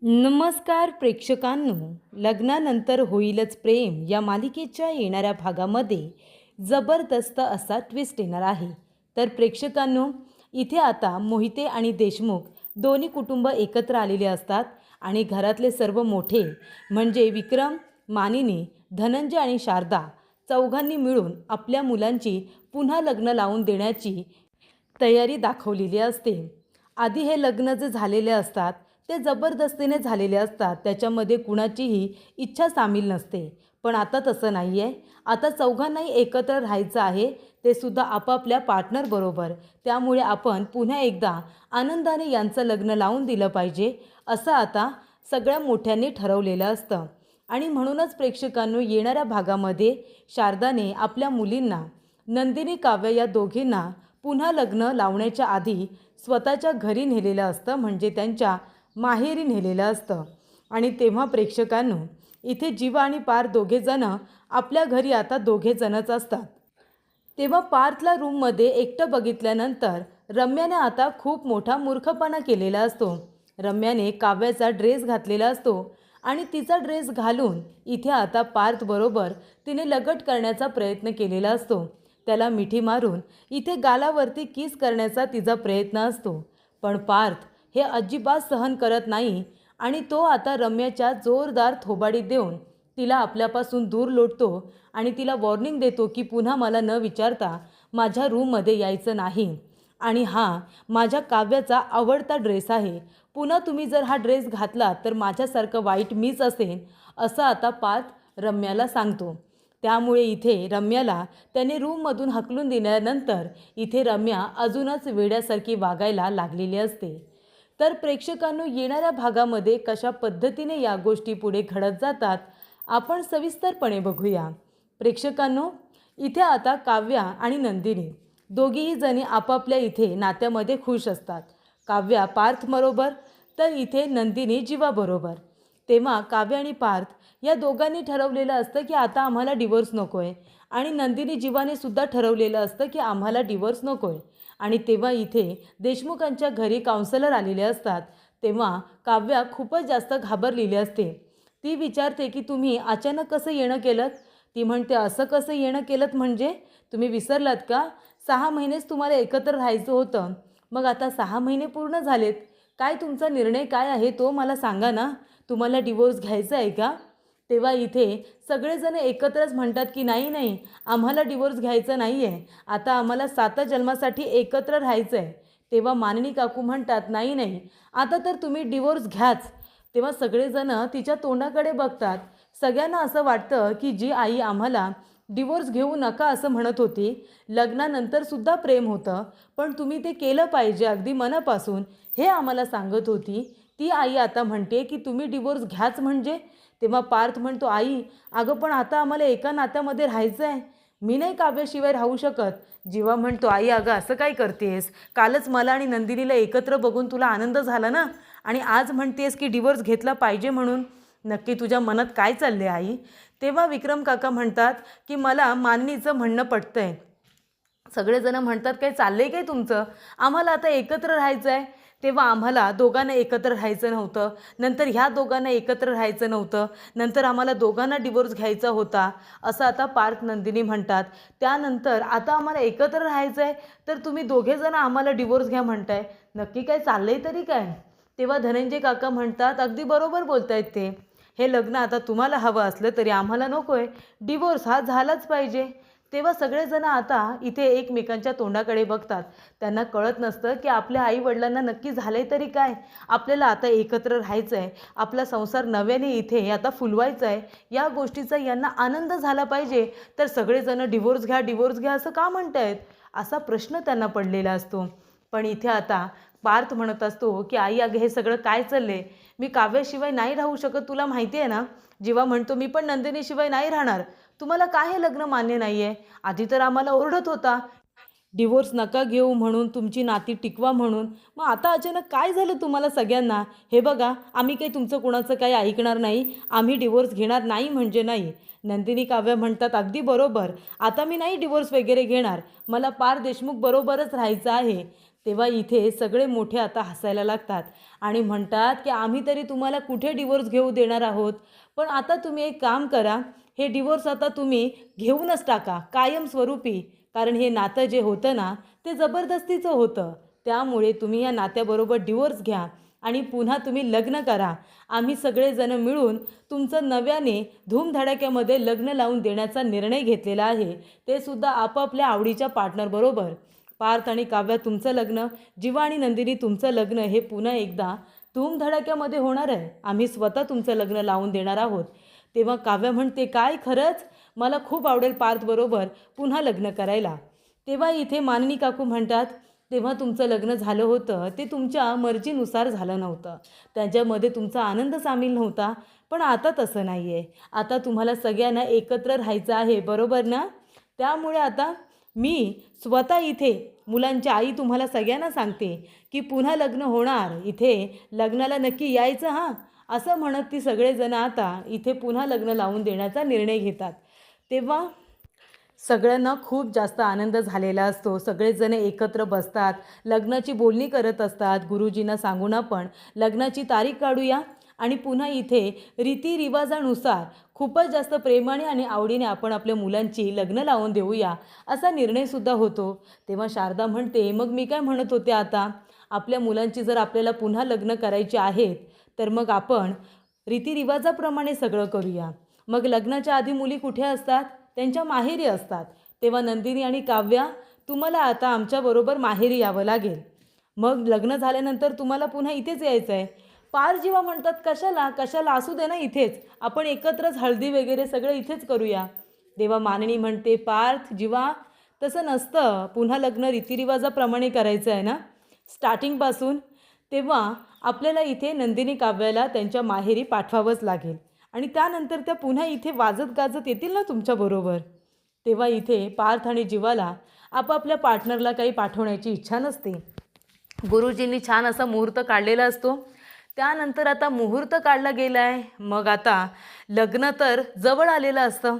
नमस्कार प्रेक्षकांनो, लग्नानंतर होईलच प्रेम या मालिकेच्या येणाऱ्या भागामध्ये जबरदस्त असा ट्विस्ट येणार आहे. तर प्रेक्षकांनो, इथे आता मोहिते आणि देशमुख दोन्ही कुटुंब एकत्र आलेले असतात आणि घरातले सर्व मोठे म्हणजे विक्रम, मानिनी, धनंजय आणि शारदा चौघांनी मिळून आपल्या मुलांची पुन्हा लग्न लावून देण्याची तयारी दाखवलेली असते. आधी हे लग्न जे झालेले असतात ते जबरदस्तीने झालेले असतात, त्याच्यामध्ये कुणाचीही इच्छा सामील नसते. पण आता तसं नाही आहे. आता चौघांनाही एकत्र राहायचं आहे, ते सुद्धा आपापल्या पार्टनरबरोबर. त्यामुळे आपण पुन्हा एकदा आनंदाने यांचं लग्न लावून दिलं पाहिजे, असं आता सगळ्या मोठ्यांनी ठरवलेलं असतं. आणि म्हणूनच प्रेक्षकांनो, येणाऱ्या भागामध्ये शारदाने आपल्या मुलींना नंदिनी, काव्य या दोघींना पुन्हा लग्न लावण्याच्या आधी स्वतःच्या घरी नेलेलं असतं, म्हणजे त्यांच्या माहेरी नेलेलं असतं. आणि तेव्हा प्रेक्षकांनो, इथे जीवा आणि पार्थ दोघेजणं आपल्या घरी आता दोघेजणच असतात. तेव्हा पार्थला रूममध्ये एकटं बघितल्यानंतर रम्याने आता खूप मोठा मूर्खपणा केलेला असतो. रम्याने काव्याचा ड्रेस घातलेला असतो आणि तिचा ड्रेस घालून इथे आता पार्थबरोबर तिने लगट करण्याचा प्रयत्न केलेला असतो. त्याला मिठी मारून इथे गालावरती किस करण्याचा तिचा प्रयत्न असतो. पण पार्थ हे अजिबात सहन करत नाही आणि तो आता रम्याच्या जोरदार थोबाडी देऊन तिला आपल्यापासून दूर लोटतो आणि तिला वॉर्निंग देतो की पुन्हा मला न विचारता माझ्या रूममध्ये यायचं नाही. आणि हा माझ्या काव्याचा आवडता ड्रेस आहे. पुन्हा तुम्ही जर हा ड्रेस घातला तर माझ्यासारखं वाईट मीच असेन, असं आता पार्थ रम्याला सांगतो. त्यामुळे इथे रम्याला त्याने रूममधून हकलून दिल्यानंतर इथे रम्या अजूनच वेड्यासारखी वागायला लागलेली असते. तर प्रेक्षकांनो, येणाऱ्या भागामध्ये कशा पद्धतीने या गोष्टी पुढे घडत जातात आपण सविस्तरपणे बघूया. प्रेक्षकांनो, इथे आता काव्या आणि नंदिनी दोघीही जणी आपापल्या इथे नात्यामध्ये खुश असतात. काव्या पार्थबरोबर तर इथे नंदिनी जीवाबरोबर. तेव्हा काव्य आणि पार्थ या दोघांनी ठरवलेलं असतं की आता आम्हाला डिवोर्स नको आहे आणि नंदिनी जीवाने सुद्धा ठरवलेलं असतं की आम्हाला डिवोर्स नको आहे. आणि तेव्हा इथे देशमुखांच्या घरी काउन्सलर आलेले असतात. तेव्हा काव्या खूपच जास्त घाबरलेली असते. ती विचारते की तुम्ही अचानक कसं येणं केलं? ती म्हणते, असं कसं येणं केलं म्हणजे तुम्ही विसरलात का? 6 महिनेच तुम्हाला एकत्र राहायचं होतं, मग आता 6 महिने पूर्ण झालेत. काय तुमचा निर्णय काय आहे तो मला सांगा ना. तुम्हाला डिवोर्स घ्यायचा आहे का? तेव्हा इथे सगळेजण एकत्रच म्हणतात की नाही नाही, आम्हाला डिवोर्स घ्यायचा नाही आहे, आता आम्हाला 7 जन्मासाठी एकत्र राहायचं आहे. तेव्हा मानिनी काकू म्हणतात, नाही नाही, आता तर तुम्ही डिवोर्स घ्याच. तेव्हा सगळेजण तिच्या तोंडाकडे बघतात. सगळ्यांना असं वाटतं की जी आई आम्हाला डिवोर्स घेऊ नका असं म्हणत होती, लग्नानंतर सुद्धा प्रेम होतं पण तुम्ही ते केलं पाहिजे अगदी मनापासून हे आम्हाला सांगत होती, ती आई आता म्हणते की तुम्ही डिवोर्स घ्याच म्हणजे. तेव्हा पार्थ म्हणतो, आई अगं पण आता आम्हाला एका नात्यामध्ये राहायचं आहे, मी नाही काव्याशिवाय राहू शकत. जीवा म्हणतो, आई अगं असं काय करतेस? कालच मला आणि नंदिनीला एकत्र बघून तुला आनंद झाला ना, आणि आज म्हणतेस की डिवोर्स घेतला पाहिजे म्हणून. नक्की तुझ्या मनात काय चालले आई? तेव्हा विक्रम काका म्हणतात की मला मानिनीचं म्हणणं पटतंय. सगळेजण म्हणतात, काय चाललंय काय तुमचं? आम्हाला आता एकत्र राहायचं आहे. तेव्हा आम्हाला दोघांना एकत्र राहायचं नव्हतं, नंतर ह्या दोघांना एकत्र राहायचं नव्हतं, नंतर आम्हाला दोघांना डिवोर्स घ्यायचा होता, असं आता पार्थ नंदिनी म्हणतात. त्यानंतर आता आम्हाला एकत्र राहायचं आहे तर तुम्ही दोघेजण आम्हाला डिवोर्स घ्या म्हणताय. नक्की काय चाललंय तरी काय? तेव्हा धनंजय काका म्हणतात, अगदी बरोबर बोलतायत ते. हे लग्न आता तुम्हाला हवं असलं तरी आम्हाला नको आहे, डिवोर्स हा झालाच पाहिजे. तेव्हा सगळेजण आता इथे एकमेकांच्या तोंडाकडे बघतात. त्यांना कळत नसतं की आपल्या आईवडिलांना नक्की झाले तरी काय. आपल्याला आता एकत्र राहायचं आहे, आपला संसार नव्याने इथे आता फुलवायचा आहे, या गोष्टीचा यांना आनंद झाला पाहिजे, तर सगळेजण डिवोर्स घ्या डिवोर्स घ्या असं का म्हणतायत, असा प्रश्न त्यांना पडलेला असतो. पण इथे आता पार्थ म्हणत असतो की आई अगं हे सगळं काय चाललंय, मी काव्याशिवाय नाही राहू शकत, तुला माहिती आहे ना. जीवा म्हणतो, मी पण नंदिनीशिवाय नाही राहणार. तुम्हाला काय हे लग्न मान्य नाही आहे? आधी तर आम्हाला ओरडत होता डिवोर्स नका घेऊ म्हणून, तुमची नाती टिकवा म्हणून, मग आता अचानक काय झालं तुम्हाला सगळ्यांना? हे बघा, आम्ही काही तुमचं कुणाचं काही ऐकणार नाही, आम्ही डिवोर्स घेणार नाही म्हणजे नाही. नंदिनी काव्य म्हणतात, अगदी बरोबर, आता मी नाही डिवोर्स वगैरे घेणार, मला पार देशमुख बरोबरच राहायचं आहे. तेव्हा इथे सगळे मोठे आता हसायला लागतात आणि म्हणतात की आम्ही तरी तुम्हाला कुठे डिवोर्स घेऊ देणार आहोत, पण आता तुम्ही एक काम करा, हे डिवोर्स आता तुम्ही घेऊनच टाका कायमस्वरूपी. कारण हे नातं जे होतं ना ते जबरदस्तीचं होतं. त्यामुळे तुम्ही या नात्याबरोबर डिवोर्स घ्या आणि पुन्हा तुम्ही लग्न करा. आम्ही सगळेजण मिळून तुमचं नव्याने धूमधडाक्यामध्ये लग्न लावून देण्याचा निर्णय घेतलेला आहे, ते सुद्धा आपापल्या आवडीच्या पार्टनरबरोबर. पार्थ आणि काव्या तुमचं लग्न, जीवा आणि नंदिनी तुमचं लग्न हे पुन्हा एकदा धूमधडाक्यामध्ये होणार आहे. आम्ही स्वतः तुमचं लग्न लावून देणार आहोत. तेव्हा काव्या म्हणते, काय खरंच? मला खूप आवडेल पार्थबरोबर पुन्हा लग्न करायला. तेव्हा इथे माननी काकू म्हणतात, तेव्हा तुमचं लग्न झालं होतं ते तुमच्या मर्जीनुसार झालं नव्हतं, त्याच्यामध्ये तुमचा आनंद सामील नव्हता. पण आता तसं नाही आहे. आता तुम्हाला सगळ्यांना एकत्र राहायचं आहे, बरोबर ना? त्यामुळे आता मी स्वतः इथे मुलांच्या आई तुम्हाला सगळ्यांना सांगते की पुन्हा लग्न होणार, इथे लग्नाला नक्की यायचं हां. असं म्हणत ती सगळेजण आता इथे पुन्हा लग्न लावून देण्याचा निर्णय घेतात. तेव्हा सगळ्यांना खूप जास्त आनंद झालेला असतो. सगळेजण एकत्र बसतात, लग्नाची बोलणी करत असतात. गुरुजींना सांगून आपण लग्नाची तारीख काढूया आणि पुन्हा इथे रीतिरिवाजानुसार खूपच जास्त प्रेमाने आणि आवडीने आपण आपल्या मुलांची लग्न लावून देऊया, असा निर्णयसुद्धा होतो. तेव्हा शारदा म्हणते, मग मी काय म्हणत होते, आता आपल्या मुलांची जर आपल्याला पुन्हा लग्न करायची आहेत तर मग आपण रीतिरिवाजाप्रमाणे सगळं करूया. मग लग्नाच्या आधी मुली कुठे असतात? त्यांच्या माहेरी असतात. तेव्हा नंदिनी आणि काव्या, तुम्हाला आता आमच्याबरोबर माहेरी यावं लागेल. मग लग्न झाल्यानंतर तुम्हाला पुन्हा इथेच यायचं आहे. पार जेव्हा म्हणतात, कशाला कशाला, असू दे ना इथेच, आपण एकत्रच हळदी वगैरे सगळं इथेच करूया. तेव्हा माननी म्हणते, पार्थ जीवा, तसं नसतं, पुन्हा लग्न रीतिरिवाजाप्रमाणे करायचं आहे ना स्टार्टिंगपासून. तेव्हा आपल्याला इथे नंदिनी काव्याला त्यांच्या माहेरी पाठवावंच लागेल आणि त्यानंतर त्या पुन्हा इथे वाजत गाजत येतील ना तुमच्याबरोबर. तेव्हा इथे पार्थ आणि जीवाला आपापल्या पार्टनरला काही पाठवण्याची इच्छा नसते. गुरुजींनी छान असा मुहूर्त काढलेला असतो. त्यानंतर आता मुहूर्त काढला गेला आहे, मग आता लग्न तर जवळ आलेलं असतं.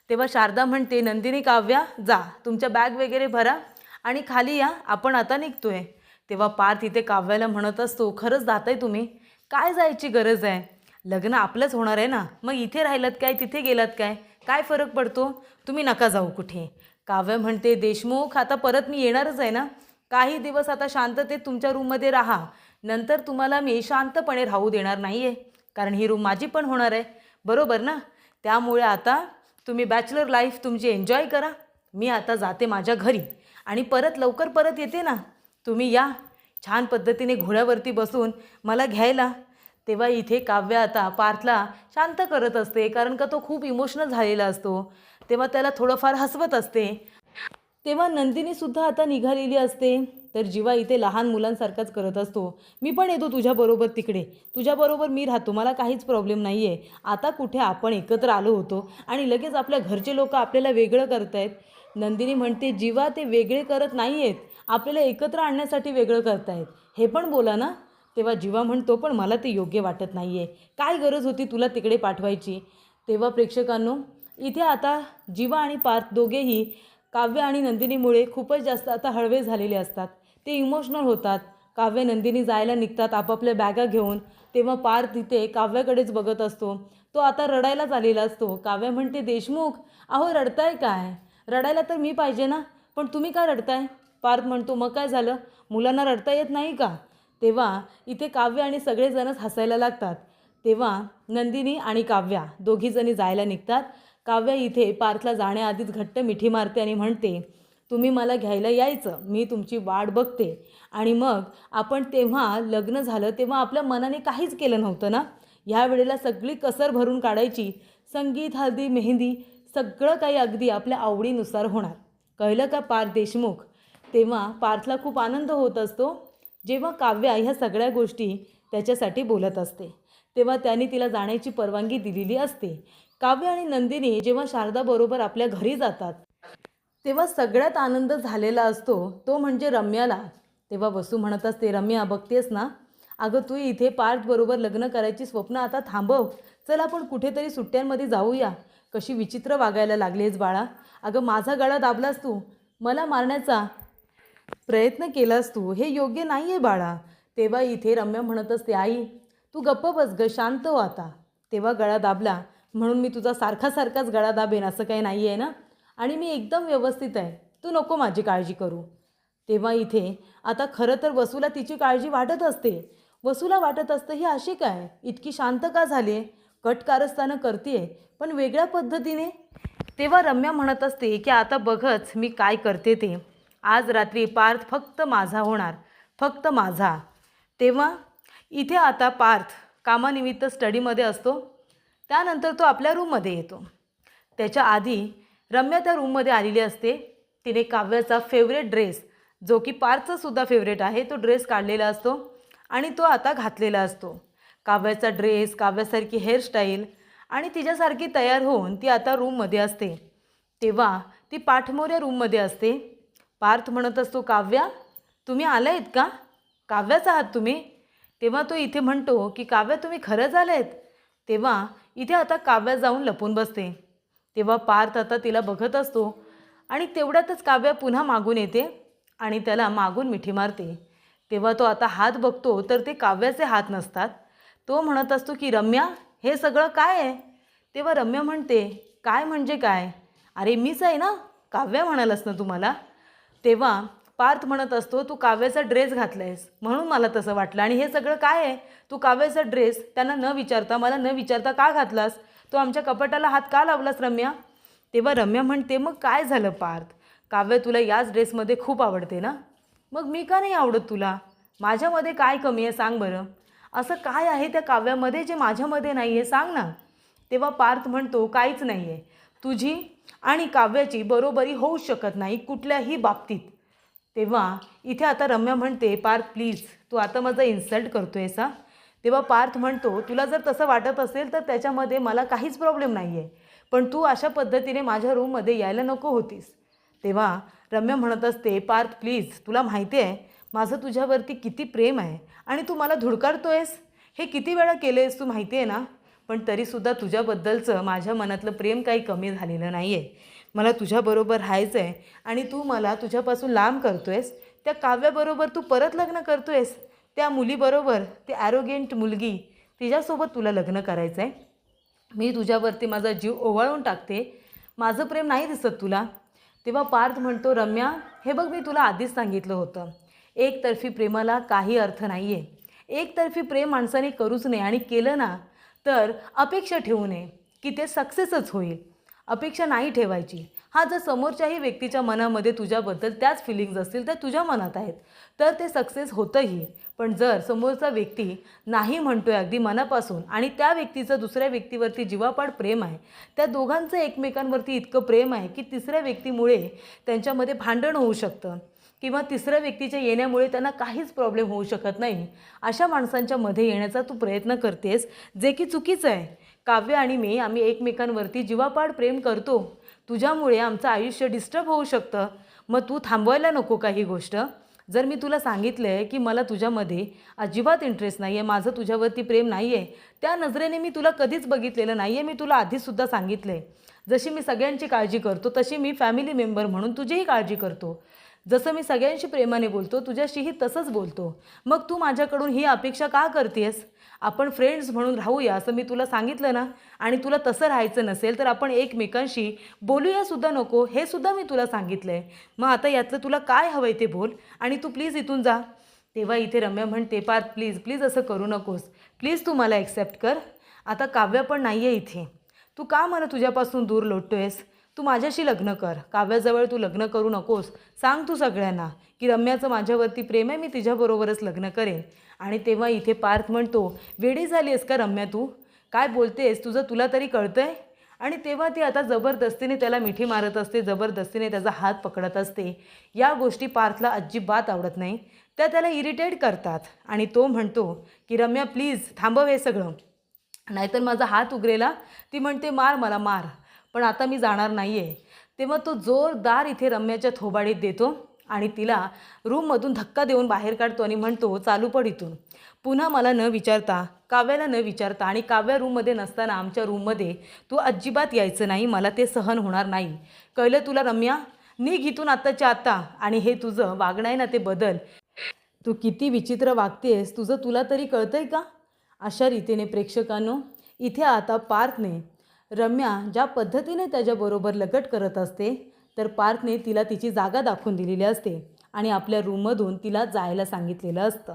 तेव्हा शारदा म्हणते, नंदिनी काव्या, जा तुमच्या बॅग वगैरे भरा आणि खाली या, आपण आता निघतोय. तेव्हा पार्थ इथे काव्याला म्हणत असतो, खरंच जाताय तुम्ही? काय जायची गरज आहे? लग्न आपलंच होणार आहे ना, मग इथे राहिलात काय तिथे गेलात काय, काय फरक पडतो? तुम्ही नका जाऊ कुठे. काव्य म्हणते, देशमुख, आता परत मी येणारच आहे ना, काही दिवस आता शांततेत तुमच्या रूममध्ये राहा, नंतर तुम्हाला मी शांतपणे राहू देणार नाही आहे, कारण ही रूम माझी पण होणार आहे, बरोबर ना? त्यामुळे आता तुम्ही बॅचलर लाईफ तुमची एन्जॉय करा. मी आता जाते माझ्या घरी आणि परत लवकर परत येते ना, तुम्ही या छान पद्धतीने घोड्यावरती बसून मला घ्यायला. तेव्हा इथे काव्य आता पार्थला शांत करत असते, कारण का तो खूप इमोशनल झालेला असतो. तेव्हा त्याला थोडंफार हसवत असते. तेव्हा नंदिनीसुद्धा आता निघालेली असते. तर जीवा इथे लहान मुलांसारखाच करत असतो, मी पण येतो तुझ्याबरोबर तिकडे, तुझ्याबरोबर मी राहतो, मला काहीच प्रॉब्लेम नाही आहे. आता कुठे आपण एकत्र आलो होतो आणि लगेच आपल्या घरचे लोक आपल्याला वेगळं करत आहेत. नंदिनी म्हणते, जीवा, ते वेगळे करत नाही आहेत, आपल्याला एकत्र आणण्यासाठी वेगळं करतायत, हे पण बोला ना. तेव्हा जीवा म्हणतो, पण मला ते योग्य वाटत नाही आहे, काय गरज होती तुला तिकडे पाठवायची. तेव्हा प्रेक्षकांनो, इथे आता जीवा आणि पार्थ दोघेही काव्य आणि नंदिनीमुळे खूपच जास्त आता हळवे झालेले असतात, ते इमोशनल होतात. काव्य नंदिनी जायला निघतात आपापल्या बॅगा घेऊन. तेव्हा पार्थ तिथे काव्याकडेच बघत असतो, तो आता रडायलाच आलेला असतो. काव्य म्हणते, देशमुख, अहो रडताय काय? रडायला तर मी पाहिजे ना, पण तुम्ही का रडताय? पार्थ म्हणतो, मग काय झालं, मुलांना रडता येत नाही का? तेव्हा इथे काव्य आणि सगळेजणच हसायला लागतात. तेव्हा नंदिनी आणि काव्या दोघीजणी जायला निघतात. काव्या इथे पार्थला जाण्याआधीच घट्ट मिठी मारते आणि म्हणते, तुम्ही मला घ्यायला यायचं, मी तुमची वाट बघते. आणि मग आपण तेव्हा लग्न झालं तेव्हा आपल्या मनाने काहीच केलं नव्हतं ना, ह्या वेळेला सगळी कसर भरून काढायची. संगीत, हळदी, मेहंदी सगळं काही अगदी आपल्या आवडीनुसार होणार. कळलं का पार्थ देशमुख? तेव्हा पार्थला खूप आनंद होत असतो जेव्हा काव्या ह्या सगळ्या गोष्टी त्याच्यासाठी बोलत असते. तेव्हा त्यांनी तिला जाण्याची परवानगी दिलेली असते. काव्य आणि नंदिनी जेव्हा शारदाबरोबर आपल्या घरी जातात तेव्हा सगळ्यात आनंद झालेला असतो तो म्हणजे रम्याला. तेव्हा वसू म्हणत असते, रम्या, बघतेस ना, अगं तू इथे पार्थबरोबर लग्न करायची स्वप्न आता थांबव, चल आपण कुठेतरी सुट्ट्यांमध्ये जाऊया. कशी विचित्र वागायला लागलीस बाळा, अगं माझा गळा दाबलास तू, मला मारण्याचा प्रयत्न केलास तू, हे योग्य नाही आहे बाळा. तेव्हा इथे रम्या म्हणत असते, आई तू गप्प बस ग, शांत हो आता. तेव्हा गळा दाबला म्हणून मी तुझा सारखाच गळा दाबेन असं काही नाही आहे ना. आणि मी एकदम व्यवस्थित आहे, तू नको माझी काळजी करू. तेव्हा इथे आता खरं तर वसूला तिची काळजी वाटत असते. वसूला वाटत असतं ही अशी काय इतकी शांत का झाली आहे, कट कारस्थानं करते पण वेगळ्या पद्धतीने. तेव्हा रम्या म्हणत असते की आता बघच मी काय करते ते. आज रात्री पार्थ फक्त माझा होणार, फक्त माझा. तेव्हा इथे आता पार्थ कामानिमित्त स्टडीमध्ये असतो. त्यानंतर तो आपल्या रूममध्ये येतो. त्याच्या आधी रम्या त्या रूममध्ये आलेली असते. तिने काव्याचा फेवरेट ड्रेस, जो की पार्थचा सुद्धा फेवरेट आहे, तो ड्रेस काढलेला असतो आणि तो आता घातलेला असतो. काव्याचा ड्रेस, काव्यासारखी हेअरस्टाईल आणि तिच्यासारखी तयार होऊन ती आता रूममध्ये असते. तेव्हा ती पाठमोऱ्या रूममध्ये असते. पार्थ म्हणत असतो, काव्या तुम्ही आला आहेत का, काव्याचा आहात तुम्ही. तेव्हा तो इथे म्हणतो की काव्या तुम्ही खरंच आले आहेत. तेव्हा इथे आता काव्या जाऊन लपून बसते. तेव्हा पार्थ आता तिला बघत असतो आणि तेवढ्यातच काव्या पुन्हा मागून येते आणि त्याला मागून मिठी मारते. तेव्हा तो आता हात बघतो तर ते काव्याचे हात नसतात. तो म्हणत असतो की रम्या हे सगळं काय आहे. तेव्हा रम्या म्हणते, काय म्हणजे काय, अरे मीच आहे ना, काव्या म्हणालस ना तुम्हाला. तेव्हा पार्थ म्हणत असतो, तू काव्याचा ड्रेस घातलायस म्हणून मला तसं वाटलं, आणि हे सगळं काय आहे, तू काव्याचा ड्रेस त्यांना न विचारता, मला न विचारता का घातलास, तो आमच्या कपाटाला हात का लावलास रम्या. तेव्हा रम्या म्हणते, मग काय झालं पार्थ, काव्य तुला याच ड्रेसमध्ये खूप आवडते ना, मग मी का नाही आवडत तुला, माझ्यामध्ये काय कमी आहे सांग बरं, असं काय आहे त्या काव्यामध्ये जे माझ्यामध्ये नाही आहे सांग ना. तेव्हा पार्थ म्हणतो, काहीच नाही आहे, तुझी आणि काव्याची बरोबरी होऊ शकत नाही कुठल्याही बाबतीत. तेव्हा इथे आता रम्या म्हणते, पार्थ प्लीज तू आता माझा इन्सल्ट करतो आहेस हा. तेव्हा पार्थ म्हणतो, तुला जर तसं वाटत असेल तर त्याच्यामध्ये मला काहीच प्रॉब्लेम नाही आहे, पण तू अशा पद्धतीने माझ्या रूममध्ये यायला नको होतीस. तेव्हा रम्या म्हणत असते, पार्थ प्लीज तुला माहिती आहे माझं तुझ्यावरती किती प्रेम आहे आणि तू मला धुडकारतो आहेस, हे किती वेळा केलं आहेस तू माहिती आहे ना, पण तरीसुद्धा तुझ्याबद्दलचं माझ्या मनातलं प्रेम काही कमी झालेलं नाही आहे. मला तुझ्याबरोबर राहायचं आहे आणि तू मला तुझ्यापासून लांब करतो आहेस. त्या काव्याबरोबर तू परत लग्न करतो आहेस, त्या मुलीबरोबर, ती ॲरोगेंट मुलगी, तिच्यासोबत तुला लग्न करायचं आहे. मी तुझ्यावरती माझा जीव ओवाळून टाकते, माझं प्रेम नाही दिसत तुला. तेव्हा पार्थ म्हणतो, रम्या हे बघ मी तुला आधीच सांगितलं होतं, एकतर्फी प्रेमाला काही अर्थ नाही आहे. एकतर्फी प्रेम माणसाने करूच नये आणि केलं ना तर अपेक्षा ठेवू नये की ते सक्सेसच होईल. अपेक्षा नाही ठेवायची. हा जर समोरच्याही व्यक्तीच्या मनामध्ये तुझ्याबद्दल त्याच फिलिंग्ज असतील तर तुझ्या मनात आहेत तर ते सक्सेस होतंही. पण जर समोरचा व्यक्ती नाही म्हणतोय अगदी मनापासून आणि त्या व्यक्तीचं दुसऱ्या व्यक्तीवरती जीवापाड प्रेम आहे, त्या दोघांचं एकमेकांवरती इतकं प्रेम आहे की तिसऱ्या व्यक्तीमुळे त्यांच्यामध्ये भांडण होऊ शकतं किंवा तिसऱ्या व्यक्तीच्या येण्यामुळे त्यांना काहीच प्रॉब्लेम होऊ शकत नाही, अशा माणसांच्या मध्ये येण्याचा तू प्रयत्न करतेस, जे की चुकीचं आहे. काव्य आणि आम्ही एकमेकांवरती जीवापाड प्रेम करतो, तुझ्यामुळे आमचं आयुष्य डिस्टर्ब होऊ शकतं, मग तू थांबवायला नको का ही गोष्ट. जर मी तुला सांगितलं आहे की मला तुझ्यामध्ये अजिबात इंटरेस्ट नाही आहे, माझं तुझ्यावरती प्रेम नाही आहे, त्या नजरेने मी तुला कधीच बघितलेलं नाही आहे. मी तुला आधीसुद्धा सांगितलं आहे, जशी मी सगळ्यांची काळजी करतो तशी मी फॅमिली मेंबर म्हणून तुझीही काळजी करतो. जसं मी सगळ्यांशी प्रेमाने बोलतो तुझ्याशीही तसंच बोलतो. मग तू माझ्याकडून ही अपेक्षा का करतेस. आपण फ्रेंड्स म्हणून राहूया असं मी तुला सांगितलं ना, आणि तुला तसं राहायचं नसेल तर आपण एकमेकांशी बोलूयासुद्धा नको, हे सुद्धा मी तुला सांगितलं आहे. मग आता यातलं तुला काय हवं आहे ते बोल आणि तू प्लीज इथून जा. तेव्हा इथे रम्या म्हणते, पार्थ प्लीज प्लीज असं करू नकोस, प्लीज तू मला ॲक्सेप्ट कर. आता काव्य पण नाही आहे इथे, तू का मला तुझ्यापासून दूर लोटतो आहेस. तू माझ्याशी लग्न कर, काव्याजवळ तू लग्न करू नकोस. सांग तू सगळ्यांना की रम्याचं माझ्यावरती प्रेम आहे, मी तिच्याबरोबरच लग्न करेन. आणि तेव्हा इथे पार्थ म्हणतो, वेडी झाली आहेस का रम्या, तू काय बोलतेस, तुला तरी कळतं आहे. आणि तेव्हा ती आता जबरदस्तीने त्याला मिठी मारत असते, जबरदस्तीने त्याचा हात पकडत असते. या गोष्टी पार्थला अजिबात आवडत नाही, त्या त्याला इरिटेट करतात. आणि तो म्हणतो की रम्या प्लीज थांबव हे सगळं, नाहीतर माझा हात उघरेला. ती म्हणते, मार मला मार, पण आता मी जाणार नाही आहे. तेव्हा तो जोरदार इथे रम्याच्या थोबाडीत देतो आणि तिला रूममधून धक्का देऊन बाहेर काढतो आणि म्हणतो, चालू पड इथून. पुन्हा मला न विचारता, काव्याला न विचारता, आणि काव्या रूममध्ये नसताना आमच्या रूममध्ये तू अजिबात यायचं नाही, मला ते सहन होणार नाही, कळलं तुला रम्या. निघ इथून आत्ताच्या आत्ता आणि हे तुझं वागणं आहे ना ते बदल. तू किती विचित्र वागतेस तुझं तुला तरी कळतंय का? अशा रीतीने प्रेक्षकांनो इथे आता पार्थने रम्या ज्या पद्धतीने त्याच्याबरोबर लगट करत असते तर पार्थने तिला तिची जागा दाखवून दिलेली असते आणि आपल्या रूममधून तिला जायला सांगितलेलं असतं.